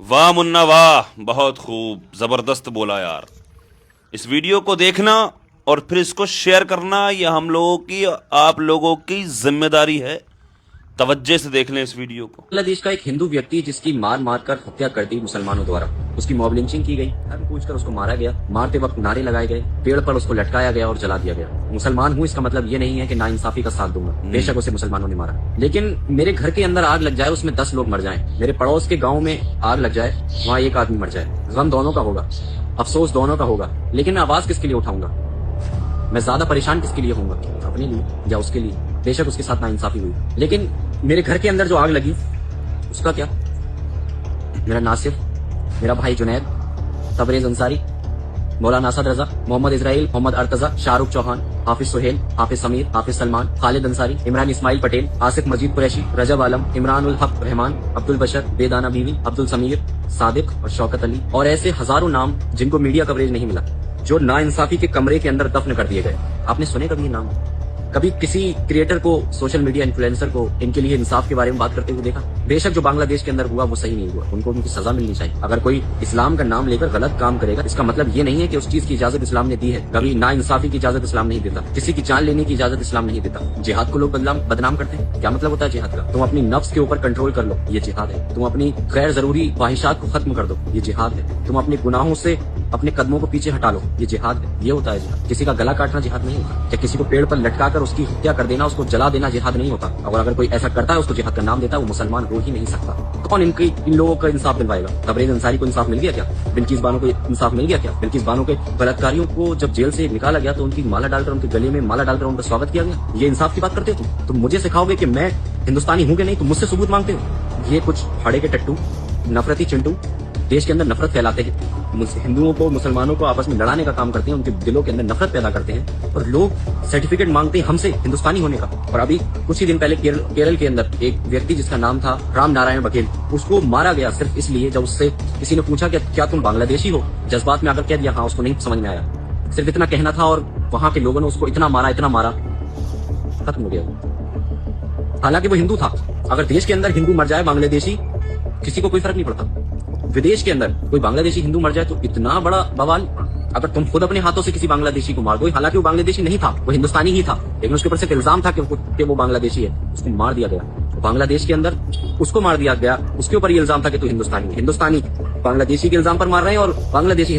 वाह मुन्ना वाह, बहुत खूब, जबरदस्त बोला यार। इस वीडियो को देखना और फिर इसको शेयर करना, यह हम लोगों की, आप लोगों की जिम्मेदारी है। तवज्जे से देख लें इस वीडियो को। बांग्लादेश का एक हिंदू व्यक्ति जिसकी मार मार कर हत्या कर दी मुसलमानों द्वारा, उसकी मॉब लिंचिंग की गई, धर्म पूछकर उसको मारा गया, मारते वक्त नारे लगाए गए, पेड़ पर उसको लटकाया गया और जला दिया गया। मुसलमान हूँ इसका मतलब ये नहीं है कि नाइंसाफी का साथ दूंगा, बेशक उसे मुसलमानों ने मारा, लेकिन मेरे घर के अंदर आग लग जाए, उसमें 10 लोग मर जाएं, मेरे पड़ोस के गाँव में आग लग जाए, वहाँ एक आदमी मर जाए, गम दोनों का होगा, अफसोस दोनों का होगा, लेकिन मैं आवाज किसके लिए उठाऊंगा? मैं ज्यादा परेशान किसके लिए होऊंगा? अपने लिए या उसके लिए? बेशक उसके साथ नाइंसाफी हुई, लेकिन मेरे घर के अंदर जो आग लगी उसका क्या? मेरा नासिर, मेरा भाई जुनैद, तबरेज अंसारी, मौलाना असद रजा, मोहम्मद इजराइल, मोहम्मद अर्तजा, शाहरुख चौहान, हाफिज सुहेल, हाफिज समीर, हाफिज सलमान, खालिद अंसारी, इमरान इस्माइल पटेल, आसिफ मजीद कुरैशी, रजब आलम, इमरान उल हक रहमान, अब्दुल बशर, बेदाना बीवी, अब्दुल समीर, सादिक और शौकत अली और ऐसे हजारों नाम जिनको मीडिया कवरेज नहीं मिला, जो नाइंसाफी के कमरे के अंदर दफन कर दिए गए। आपने सुने कभी ये नाम? कभी किसी क्रिएटर को, सोशल मीडिया इन्फ्लुएंसर को इनके लिए इंसाफ के बारे में बात करते हुए देखा? बेशक जो बांग्लादेश के अंदर हुआ वो सही नहीं हुआ, उनको उनकी सजा मिलनी चाहिए। अगर कोई इस्लाम का नाम लेकर गलत काम करेगा, इसका मतलब ये नहीं है कि उस चीज की इजाजत इस्लाम ने दी है। कभी नाइंसाफी की इजाजत इस्लाम नहीं देता, किसी की जान लेने की इजाजत इस्लाम नहीं देता। जिहाद को लोग बदनाम करते हैं, क्या मतलब होता है जिहाद का? तुम अपनी नफ्स के ऊपर कंट्रोल कर लो, ये जिहाद है। तुम अपनी गैर जरूरी ख्वाहिशात को खत्म कर दो, ये जिहाद है। तुम अपने गुनाहों से अपने कदमों को पीछे हटा लो, ये जिहाद है। ये होता है जिहाद। किसी का गला काटना जिहाद नहीं होता, या किसी को पेड़ पर लटकाकर उसकी हत्या कर देना, उसको जला देना जिहाद नहीं होता। और अगर कोई ऐसा करता है, उसको जिहाद का नाम देता है, वो मुसलमान हो ही नहीं सकता। कौन इन लोगों का इंसाफ दिलवाएगा? तबरेज अंसारी को इंसाफ मिल गया क्या? बिल्किस बानो को इंसाफ मिल गया क्या? बिल्किस बानो के बलात्कारियों को जब जेल से निकाला गया तो उनकी माला डालकर, उनके गले में माला डालकर उनका स्वागत किया गया। ये इंसाफ की बात करते हो तुम मुझे सिखाओगे कि मैं हिंदुस्तानी हूँ कि नहीं? तुम मुझसे सबूत मांगते हो? ये कुछ फाड़े के टट्टू, नफरती चिंटू देश के अंदर नफरत फैलाते हैं, हिंदुओं को, मुसलमानों को आपस में लड़ाने का काम करते हैं, उनके दिलों के अंदर नफरत पैदा करते हैं, और लोग सर्टिफिकेट मांगते हैं हमसे हिंदुस्तानी होने का। और अभी कुछ ही दिन पहले केरल के अंदर एक व्यक्ति जिसका नाम था राम नारायण बघेल, उसको मारा गया सिर्फ इसलिए जब उससे किसी ने पूछा कि क्या तुम बांग्लादेशी हो? जज्बात में आकर कह दिया हाँ, उसको नहीं समझ में आया, सिर्फ इतना कहना था, और वहां के लोगों ने उसको इतना मारा, खत्म हो गया। हालांकि वो हिंदू था। अगर देश के अंदर हिंदू मर जाए, बांग्लादेशी, किसी को कोई फर्क नहीं पड़ता। विदेश के अंदर कोई बांग्लादेशी हिंदू मर जाए तो इतना बड़ा बवाल। अगर तुम खुद अपने हाथों से किसी बांग्लादेशी को मार दो, हालांकि वो बांग्लादेशी नहीं था, वो हिंदुस्तानी ही था, लेकिन उसके ऊपर सिर्फ इल्जाम था कि वो बांग्लादेशी है, उसको मार दिया गया। बांग्लादेश के अंदर उसको मार दिया गया, उसके ऊपर ये इल्जाम था कि तू हिंदुस्तानी है। हिंदुस्तानी बांग्लादेशी के इल्जाम पर मार रहे हैं, और बांग्लादेशी